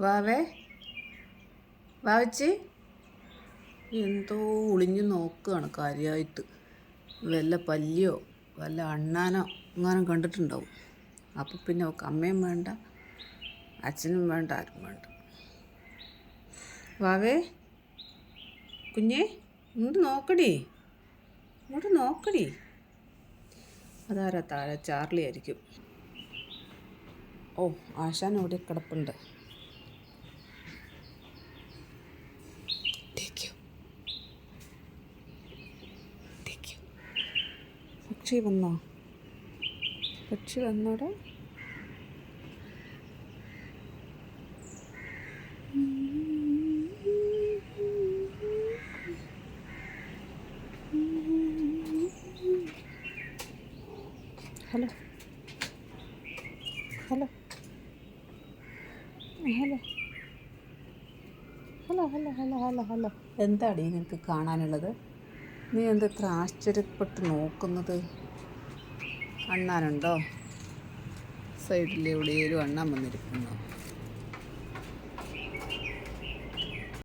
വാവേ വാവച്ചി എന്തോ ഒളിഞ്ഞു നോക്കുകയാണ് കാര്യമായിട്ട്. വല്ല പല്ലിയോ വല്ല അണ്ണാനോ എങ്ങാനും കണ്ടിട്ടുണ്ടാവും. അപ്പം പിന്നെ ഒക്കെ അമ്മയും വേണ്ട, അച്ഛനും വേണ്ട, ആരും വേണ്ട. വാവേ കുഞ്ഞേ ഇങ്ങോട്ട് നോക്കടി, ഇങ്ങോട്ട് നോക്കടി. അതാരാ താഴെ? ചാർലി ആയിരിക്കും. ഓ, ആശാൻ ഇവിടെ കിടപ്പുണ്ട്. പക്ഷി വന്നോ? പക്ഷി വന്നോടെ? Hello hello hello hello hello hello hello hello. എന്താടി നിനക്ക് കാണാനുള്ളത്? നീ എന്തെത്ര ആശ്ചര്യപ്പെട്ട് നോക്കുന്നത്? അണ്ണാനുണ്ടോ? സൈഡിൽ എവിടെയും അണ്ണാൻ വന്നിരിക്കുന്നോ?